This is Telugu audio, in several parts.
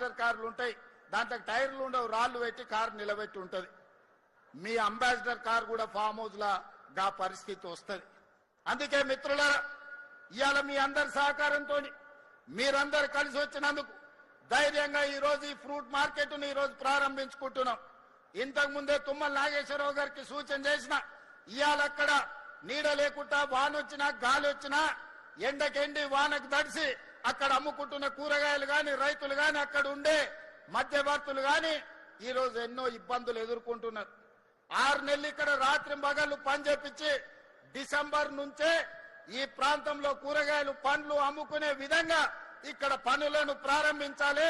అంబాసిడర్ కార్లు ఉంటాయి, దాంట్లో టైర్లు ఉండవు, రాళ్లు పెట్టి కారు నిలబెట్టి ఉంటది. మీ అంబాసిడర్ కార్ కూడా ఫామ్ హౌస్ గా పరిస్థితి వస్తుంది. అందుకే మిత్రులారా, ఇవాళ మీ అందరి సహకారంతో మీరందరూ కలిసి వచ్చినందుకు ధైర్యంగా ఈ రోజు ఈ ఫ్రూట్ మార్కెట్ను ఈ రోజు ప్రారంభించుకుంటున్నాం. ఇంతకు ముందే తుమ్మల నాగేశ్వరరావు గారికి సూచన చేసిన, ఇవాళ అక్కడ నీడ లేకుండా వానొచ్చినా గాలి వచ్చినా ఎండకెండి వానకు తడిసి అక్కడ అమ్ముకుంటున్న కూరగాయలు గాని రైతులు గాని అక్కడ ఉండే మధ్యవర్తులు గాని ఈ రోజు ఎన్నో ఇబ్బందులు ఎదుర్కొంటున్నారు. 6 నెలలు ఇక్కడ రాత్రి పగళ్ళు పని చేపించి డిసెంబర్ నుంచే ఈ ప్రాంతంలో కూరగాయలు పండ్లు అమ్ముకునే విధంగా ఇక్కడ పనులను ప్రారంభించాలి.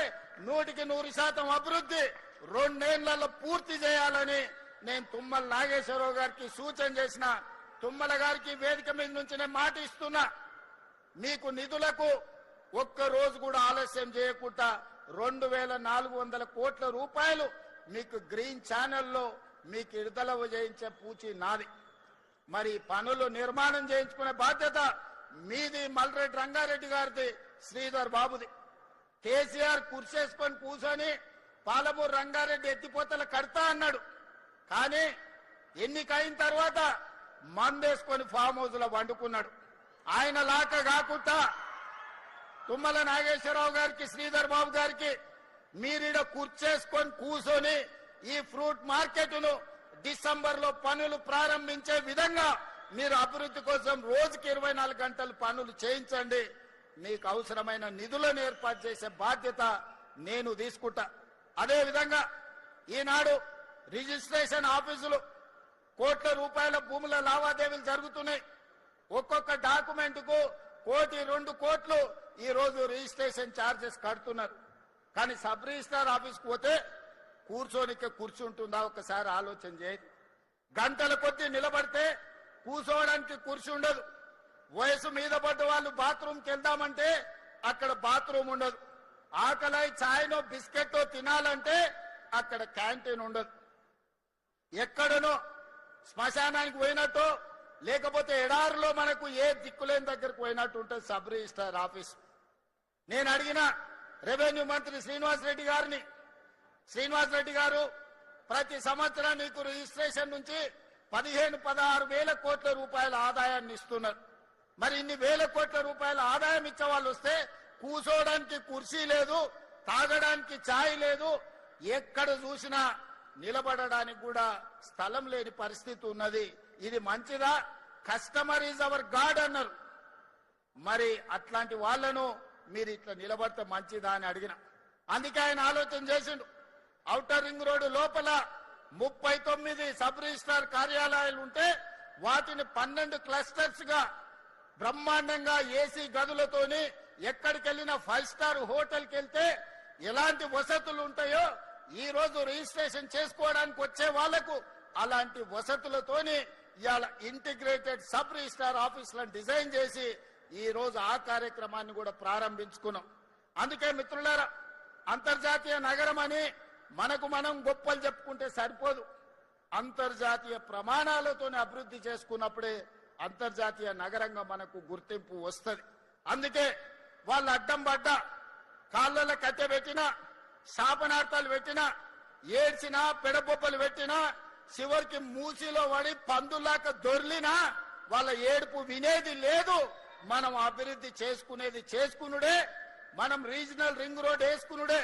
100% అభివృద్ధి 2 నెలల్లో పూర్తి చేయాలని నేను తుమ్మల నాగేశ్వరరావు గారికి సూచన చేసిన. తుమ్మల గారికి వేదిక మీద నుంచి నేను మాట ఇస్తున్నా, మీకు నిధులకు ఒక్క రోజు కూడా ఆలస్యం చేయకుండా 2400 కోట్ల రూపాయలు మీకు గ్రీన్ ఛానల్లో మీకు విడుదల చేయించే పూచి నాది. మరి పనులు నిర్మాణం చేయించుకునే బాధ్యత మీది, మల్రెడ్డి రంగారెడ్డి గారిది, శ్రీధర్ బాబుది. కేసీఆర్ కుర్చేసుకొని కూర్చొని పాలమూరు రంగారెడ్డి ఎత్తిపోతల కడతా అన్నాడు. కానీ ఎన్నికైన తర్వాత మందేసుకొని ఫామ్ హౌస్ లో వండుకున్నాడు. ఆయన లాక కాకుండా తుమ్మల నాగేశ్వరరావు గారికి, శ్రీధర్ బాబు గారికి మీరీడ కుర్చేసుకొని కూర్చొని ఈ ఫ్రూట్ మార్కెట్ను డిసెంబర్ లో పనులు ప్రారంభించే విధంగా మీరు అభివృద్ధి కోసం రోజుకి 24 గంటలు పనులు చేయించండి. మీకు అవసరమైన నిధులను ఏర్పాటు చేసే బాధ్యత నేను తీసుకుంటా. అదే విధంగా ఈనాడు రిజిస్ట్రేషన్ ఆఫీసులు కోట్ల రూపాయల భూముల లావాదేవీలు జరుగుతున్నాయి. ఒక్కొక్క డాక్యుమెంట్ కు 1 కోటి 2 కోట్లు ఈ రోజు రిజిస్ట్రేషన్ ఛార్జెస్ కడుతున్నారు. కానీ సబ్ రిజిస్ట్రార్ ఆఫీస్కి పోతే కూర్చోనికే కూర్చుంటుందా ఒకసారి ఆలోచన చేయండి. గంటల కొద్దీ నిలబడితే కూర్చోవడానికి కుర్చీ ఉండదు. వయసు మీద పడ్డ వాళ్ళు బాత్రూమ్కి వెళ్దామంటే అక్కడ బాత్రూమ్ ఉండదు. ఆకలై ఛాయ్నో బిస్కెట్టో తినాలంటే అక్కడ క్యాంటీన్ ఉండదు. ఎక్కడనో శ్మశానానికి పోయినట్టు లేకపోతే ఎడారిలో మనకు ఏ దిక్కులేని దగ్గరకు పోయినట్టు ఉంటుంది సబ్ రిజిస్ట్రార్ ఆఫీస్. నేను అడిగిన రెవెన్యూ మంత్రి శ్రీనివాసరెడ్డి గారిని, శ్రీనివాసరెడ్డి గారు ప్రతి సంవత్సరం నీకు రిజిస్ట్రేషన్ నుంచి 15-16 వేల కోట్ల రూపాయల ఆదాయాన్ని ఇస్తున్నారు. మరి ఇన్ని వేల కోట్ల రూపాయల ఆదాయం ఇచ్చే వాళ్ళు వస్తే కూర్చోవడానికి కుర్చీ లేదు, తాగడానికి ఛాయ్ లేదు, ఎక్కడ చూసినా నిలబడడానికి కూడా స్థలం లేని పరిస్థితి ఉన్నది. ఇది మంచిదా? కస్టమర్ ఈజ్ అవర్ గాడ్ అన్నారు. మరి అట్లాంటి వాళ్లను మీరు ఇట్లా నిలబడితే మంచిదా అని అడిగిన. అందుకే ఆయన ఆలోచన చేసిండు. ఔటర్ రింగ్ రోడ్డు లోపల 39 సబ్ రిజిస్ట్రార్ కార్యాలయాలు ఉంటే వాటిని 12 క్లస్టర్స్ గా బ్రహ్మాండంగా ఏసీ గదులతోని ఎక్కడికి వెళ్ళినా 5 స్టార్ హోటల్కి వెళ్తే ఎలాంటి వసతులు ఉంటాయో ఈ రోజు రిజిస్ట్రేషన్ చేసుకోవడానికి వచ్చే వాళ్లకు అలాంటి వసతులతోని ఇవాళ ఇంటిగ్రేటెడ్ సబ్ రిజిస్ట్రార్ ఆఫీసులను డిజైన్ చేసి ఈ రోజు ఆ కార్యక్రమాన్ని కూడా ప్రారంభించుకున్నాం. అందుకే మిత్రులారా, అంతర్జాతీయ నగరం అని మనకు మనం గొప్పలు చెప్పుకుంటే సరిపోదు. అంతర్జాతీయ ప్రమాణాలతోనే అభివృద్ధి చేసుకున్నప్పుడే అంతర్జాతీయ నగరంగా మనకు గుర్తింపు వస్తుంది. అందుకే వాళ్ళు అడ్డం పడ్డా, కాళ్ళలో కట్టె పెట్టినా, శాపనార్థాలు పెట్టినా, ఏడ్చినా, పెడబొబ్బలు పెట్టినా, చివరికి మూసిలో పడి పందులాక దొర్లినా వాళ్ళ ఏడుపు వినేది లేదు. మనం అభివృద్ధి చేసుకునేది చేసుకునుడే, మనం రీజనల్ రింగ్ రోడ్ వేసుకునుడే,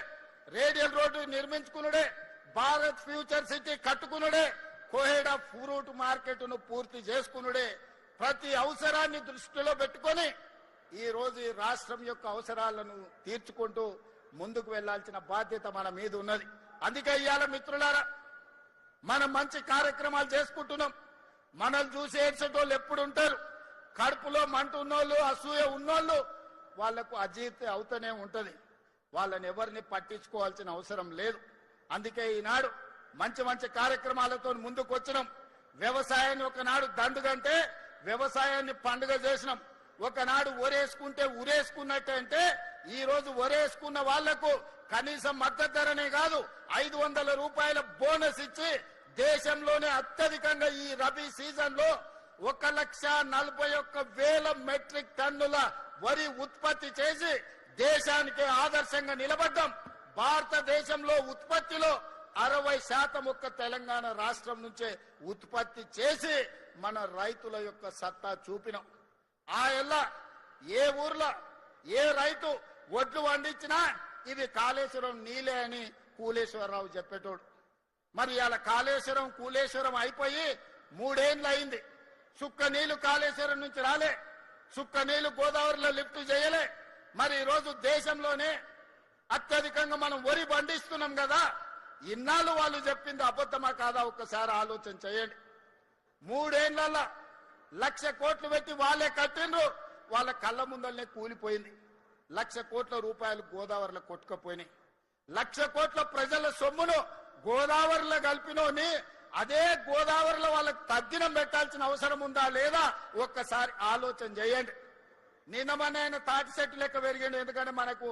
రేడియల్ రోడ్డు నిర్మించుకునుడే, భారత్ ఫ్యూచర్ సిటీ కట్టుకునుడే, కోహెడా ఫ్రూట్ మార్కెట్ ను పూర్తి చేసుకునుడే. ప్రతి అవసరాన్ని దృష్టిలో పెట్టుకొని ఈ రోజు ఈ రాష్ట్రం యొక్క అవసరాలను తీర్చుకుంటూ ముందుకు వెళ్లాల్సిన బాధ్యత మన మీద ఉన్నది. అందుకే ఇవాళ మిత్రులారా, మనం మంచి కార్యక్రమాలు చేసుకుంటున్నాం. మనల్ని చూసి ఏడ్చేటోళ్ళు ఎప్పుడు ఉంటారు. కడుపులో మంట ఉన్నోళ్ళు, అసూయ ఉన్నోళ్ళు వాళ్లకు అజీర్తి అవుతూనే ఉంటది. వాళ్ళని ఎవరిని పట్టించుకోవాల్సిన అవసరం లేదు. అందుకే ఈనాడు మంచి మంచి కార్యక్రమాలతో ముందుకు వచ్చినాం. వ్యవసాయాన్ని ఒకనాడు దండుగంటే వ్యవసాయాన్ని పండుగ చేసినాం. ఒకనాడు ఒరేసుకుంటే ఉరేసుకున్నట్టే అంటే ఈ రోజు ఒరేసుకున్న వాళ్లకు కనీసం మద్దతు ధరనే కాదు 500 రూపాయల బోనస్ ఇచ్చి దేశంలోనే అత్యధికంగా ఈ రబీ సీజన్ లో 1,41,000 మెట్రిక్ టన్నుల వరి ఉత్పత్తి చేసి దేశానికి ఆదర్శంగా నిలబడ్డాం. భారత భారతదేశంలో ఉత్పత్తిలో 60% ఒక్క తెలంగాణ రాష్ట్రం నుంచే ఉత్పత్తి చేసి మన రైతుల యొక్క సత్తా చూపినాం. ఆ ఎల్లా ఏ ఊర్లో ఏ రైతు ఒడ్లు పండించినా ఇది కాళేశ్వరం నీలే అని కూలేశ్వరరావు చెప్పేటోడు. మరి ఇలా కాళేశ్వరం కూలేశ్వరం అయిపోయి 3 ఏళ్ళు అయింది. సుక్క నీళ్లు కాళేశ్వరం నుంచి రాలే, సుక్క నీళ్లు గోదావరిలో లిఫ్ట్ చేయలే. మరి ఈరోజు దేశంలోనే అత్యధికంగా మనం వరి పండిస్తున్నాం కదా, ఇన్నాళ్ళు వాళ్ళు చెప్పింది అబద్ధమా కాదా ఒక్కసారి ఆలోచన చేయండి. 3 ఏళ్లలో 1,00,000 కోట్లు పెట్టి వాళ్ళే కట్టిండ్రు, వాళ్ళ కళ్ళ ముందరనే కూలిపోయింది. 1,00,000 కోట్ల రూపాయలు గోదావరిలో కొట్టుకుపోయినాయి. 1,00,000 కోట్ల ప్రజల సొమ్మును గోదావరిలో కలిపినోని అదే గోదావరిలో వాళ్ళకి తగ్గినం పెట్టాల్సిన అవసరం ఉందా లేదా ఒక్కసారి ఆలోచన చేయండి. నిన్న మన ఆయన తాటి చెట్టు లెక్క పెరిగిండు. ఎందుకంటే మనకు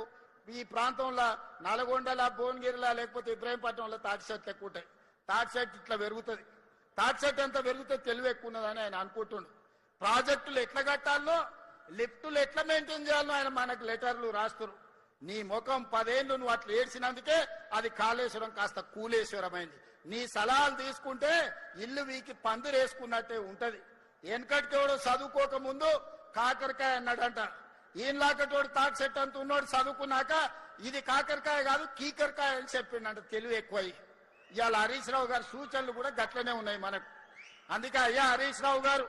ఈ ప్రాంతంలో నల్గొండల భువనగిరిలా లేకపోతే ఇబ్రాహీంపట్నంలో తాటి చెట్లు ఎక్కువ ఉంటాయి. తాటి చెట్టు ఇట్లా పెరుగుతుంది. తాటి చెట్టు ఎంత పెరిగితే తెలివి ఎక్కువ ఉన్నదని ఆయన అనుకుంటుండు. ప్రాజెక్టులు ఎట్లా కట్టాలో, లిఫ్టులు ఎట్లా మెయింటైన్ చేయాలో ఆయన మనకు లెటర్లు రాస్తారు. నీ ముఖం 10 ఏళ్ళు నువ్వు అట్లా ఏడ్చినందుకే అది కాళేశ్వరం కాస్త కూలేశ్వరమైంది. నీ సలహాలు తీసుకుంటే ఇల్లు వీకి పందిరేసుకున్నట్టే ఉంటది. వెనకటికేవాడు చదువుకోక ముందు కాకరకాయ అన్నాడంట. ఈయనలాకటోడు తాటి చెట్టు అంత ఉన్నోడు చదువుకున్నాక ఇది కాకరకాయ కాదు కీకరకాయ అని చెప్పిండంట. తెలివి ఎక్కువයි. ఇవాళ హరీష్ రావు గారి సూచనలు కూడా గట్లనే ఉన్నాయి మనకు. అందుకే అయ్యా హరీష్ రావు గారు,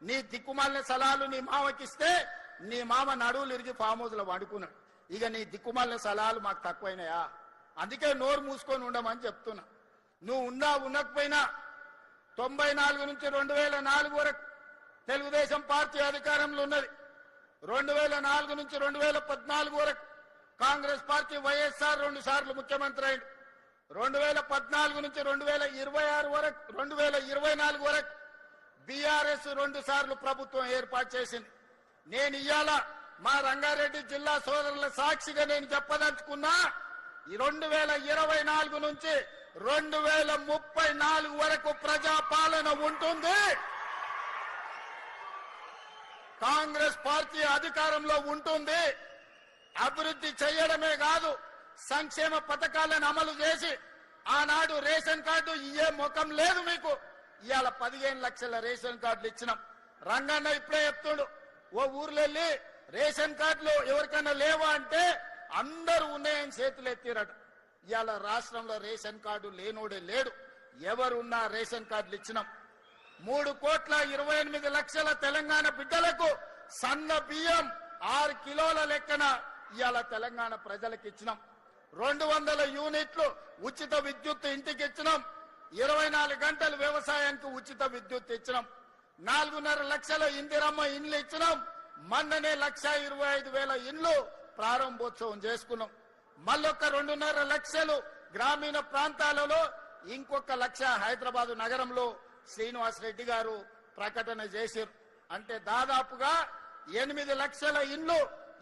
నీ దిక్కుమాలిన సలహాలు నీ మామకిస్తే నీ మామ నడువులు ఇరిగి ఫామ్ హౌస్ లో వండుకున్నాడు. ఇక నీ దిక్కుమాలిన సలహాలు మాకు తక్కువైనాయా? అందుకే నోరు మూసుకొని ఉండమని చెప్తున్నా. నువ్వు ఉండకపోయినా 94 నుంచి 2004 వరకు తెలుగుదేశం పార్టీ అధికారంలో ఉన్నది. 2004 నుంచి 2014 వరకు కాంగ్రెస్ పార్టీ వైఎస్ఆర్ 2 సార్లు ముఖ్యమంత్రి అయింది. 2014 నుంచి 2026 వరకు 2024 వరకు బీఆర్ఎస్ 2 సార్లు ప్రభుత్వం ఏర్పాటు చేసింది. నేను ఇవాళ మా రంగారెడ్డి జిల్లా సోదరుల సాక్షిగా నేను చెప్పదలుచుకున్నా, ఈ 2024 నుంచి 2034 వరకు ప్రజాపాలన ఉంటుంది. కాంగ్రెస్ పార్టీ అధికారంలో ఉంటుంది. అభివృద్ధి చేయడమే కాదు, సంక్షేమ పథకాలను అమలు చేసి ఆనాడు రేషన్ కార్డు ఇయ్యే ముఖం లేదు మీకు. ఇవాళ 15 లక్షల రేషన్ కార్డులు ఇచ్చినాం. రంగన్న ఇప్పుడే చెప్తుడు, ఓ ఊర్లో వెళ్ళి రేషన్ కార్డులు ఎవరికైనా లేవా అంటే అందరూ ఉన్నాయని చేతులు ఎత్తిరట. ఇవాళ రాష్ట్రంలో రేషన్ కార్డు లేనోడే లేడు. ఎవరున్నా రేషన్ కార్డులు ఇచ్చినాం. 3,28,00,000 తెలంగాణ బిడ్డలకు సన్న బియ్యం 6 కిలోల లెక్కన ఇవాళ తెలంగాణ ప్రజలకు ఇచ్చినాం. 200 యూనిట్లు ఉచిత విద్యుత్ ఇంటికి ఇచ్చినాం. 24 గంటలు వ్యవసాయానికి ఉచిత విద్యుత్ ఇచ్చినాం. 4.5 లక్షల ఇందిరమ్మ ఇండ్లు ఇచ్చినాం. మొన్ననే 1,25,000 ఇండ్లు ప్రారంభోత్సవం చేసుకున్నాం. మళ్ళొక్క 2.5 లక్షలు గ్రామీణ ప్రాంతాలలో, ఇంకొక 1 లక్ష హైదరాబాద్ నగరంలో శ్రీనివాస్ రెడ్డి గారు ప్రకటన చేశారు. అంటే దాదాపుగా 8 లక్షల ఇండ్లు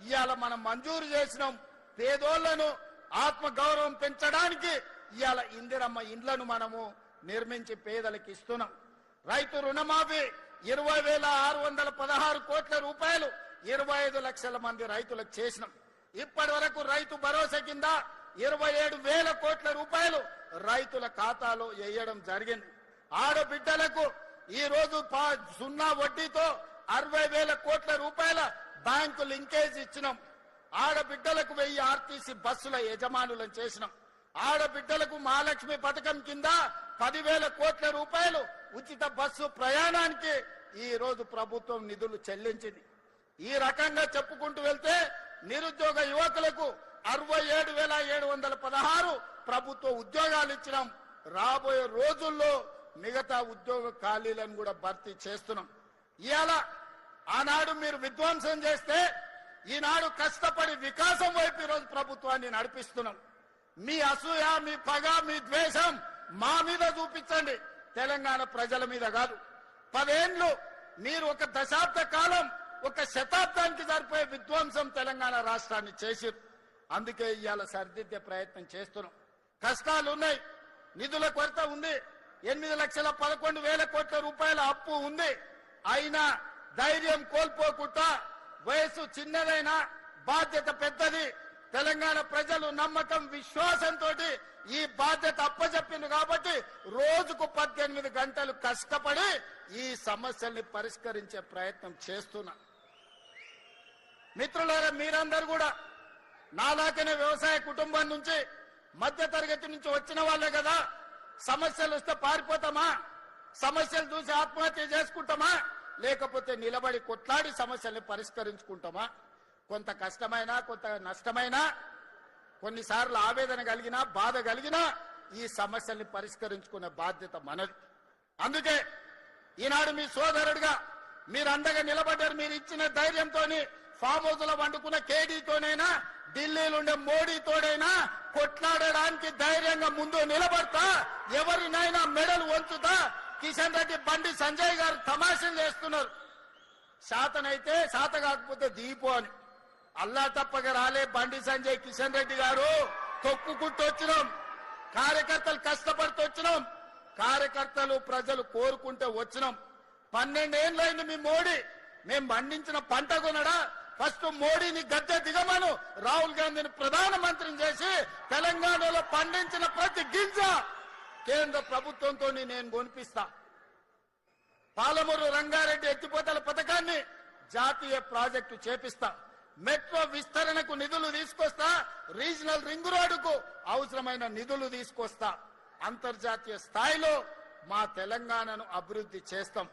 ఇవాళ మనం మంజూరు చేసినాం. పేదోళ్లను ఆత్మ గౌరవం పెంచడానికి ఇవాళ ఇందిరమ్మ ఇండ్లను మనము నిర్మించి పేదలకు ఇస్తున్నాం. రైతు రుణమాఫీ 20,616 కోట్ల రూపాయలు 25 లక్షల మంది రైతులకు చేసినాం. ఇప్పటి వరకు రైతు భరోసా కింద 27,000 కోట్ల రూపాయలు రైతుల ఖాతాలో వేయడం జరిగింది. ఆడబిడ్డలకు ఈ రోజు 0 వడ్డీతో 60,000 కోట్ల రూపాయల బ్యాంకు లింకేజ్ ఇచ్చినాం. ఆడబిడ్డలకు 1000 ఆర్టీసీ బస్సుల యజమానులను చేసినాం. ఆడబిడ్డలకు మహాలక్ష్మి పథకం కింద 10,000 కోట్ల రూపాయలు ఉచిత బస్సు ప్రయాణానికి ఈ రోజు ప్రభుత్వం నిధులు చెల్లించింది. ఈ రకంగా చెప్పుకుంటూ వెళ్తే నిరుద్యోగ యువకులకు 67,716 ప్రభుత్వ ఉద్యోగాలు ఇచ్చినాం. రాబోయే రోజుల్లో మిగతా ఉద్యోగ ఖాళీలను కూడా భర్తీ చేస్తున్నాం. ఇవాళ ఆనాడు మీరు విధ్వంసం చేస్తే ఈనాడు కష్టపడి వికాసం వైపు ఈరోజు ప్రభుత్వాన్ని నడిపిస్తున్నాం. మీ అసూయ, మీ పగ, మీ ద్వేషం మా మీద చూపించండి, తెలంగాణ ప్రజల మీద కాదు. 10 ఏళ్లు మీరు ఒక దశాబ్ద కాలం, ఒక శతాబ్దానికి సరిపోయే విధ్వంసం తెలంగాణ రాష్ట్రాన్ని చేసిరు. అందుకే ఇవాళ సరిదిద్దే ప్రయత్నం చేస్తున్నాం. కష్టాలు ఉన్నాయి, నిధుల కొరత ఉంది, 8,11,000 కోట్ల రూపాయల అప్పు ఉంది. అయినా ధైర్యం కోల్పోకుండా, వయసు చిన్నదైనా బాధ్యత పెద్దది, తెలంగాణ ప్రజలు నమ్మకం, విశ్వాసంతో ఈ బాధ్యత అప్పచెప్పింది కాబట్టి రోజుకు 18 గంటలు కష్టపడి ఈ సమస్యల్ని పరిష్కరించే ప్రయత్నం చేస్తున్నా. మిత్రులారా, మీరందరూ కూడా నాలాగనే వ్యవసాయ కుటుంబం నుంచి మధ్య తరగతి నుంచి వచ్చిన వాళ్ళే కదా. సమస్యలు వస్తే పారిపోతామా? సమస్యలు చూసి ఆత్మహత్య చేసుకుంటామా? లేకపోతే నిలబడి కొట్లాడి సమస్యల్ని పరిష్కరించుకుంటామా? కొంత కష్టమైనా కొంత నష్టమైనా కొన్నిసార్లు ఆవేదన కలిగినా బాధ కలిగినా ఈ సమస్యల్ని పరిష్కరించుకునే బాధ్యత మనది. అందుకే ఈనాడు మీ సోదరుడిగా మీరు అండగా నిలబడ్డారు. మీరు ఇచ్చిన ధైర్యంతోని ఫామ్ హౌస్ లో వండుకున్న కేడీతోనైనా ఢిల్లీలో ఉండే మోడీతోడైనా కొట్లాడడానికి ధైర్యంగా ముందు నిలబడతా, ఎవరినైనా మెడలు వంచుతా. కిషన్ రెడ్డి బండి సంజయ్ గారు తమాషలు చేస్తున్నారు. శాతనైతే శాత కాకపోతే దీపో అని. అల్లా తప్పగా రాలే బండి సంజయ్ కిషన్ రెడ్డి గారు. తొక్కుకుంటూ వచ్చినాం, కార్యకర్తలు కష్టపడుతూ వచ్చినాం, కార్యకర్తలు ప్రజలు కోరుకుంటే వచ్చినాం. 12 ఏళ్ళైంది మీ మోడీ. మేము పండించిన పంట కొనడా? ఫస్ట్ మోడీని గద్దె దిగమను, రాహుల్ గాంధీని ప్రధానమంత్రిని చేసి తెలంగాణలో పండించిన ప్రతి గింజ కేంద్ర ప్రభుత్వంతో నేను కొనిపిస్తా. పాలమూరు రంగారెడ్డి ఎత్తిపోతల పథకాన్ని జాతీయ ప్రాజెక్టు చేపిస్తా. మెట్రో విస్తరణకు నిధులు తీసుకొస్తా. రీజనల్ రింగ్ రోడ్డుకు అవసరమైన నిధులు తీసుకొస్తా. అంతర్జాతీయ స్థాయిలో మా తెలంగాణను అభివృద్ధి చేస్తాం.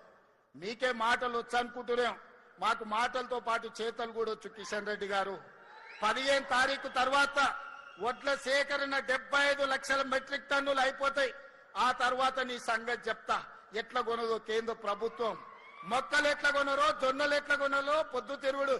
మీకే మాటలు వచ్చు అనుకుంటున్నాం, మాకు మాటలతో పాటు చేతలు కూడా వచ్చు. కిషన్ రెడ్డి గారు, 15 తారీఖు తర్వాత వడ్ల సేకరణ 75 లక్షల మెట్రిక్ టన్నులు అయిపోతాయి. ఆ తర్వాత నీ సంగతి చెప్తా. ఎట్లా కొనదో కేంద్ర ప్రభుత్వం, మొక్కలు ఎట్లా కొనరో, జొన్నలు ఎట్లా కొనరో, పొద్దుతిరుగుడు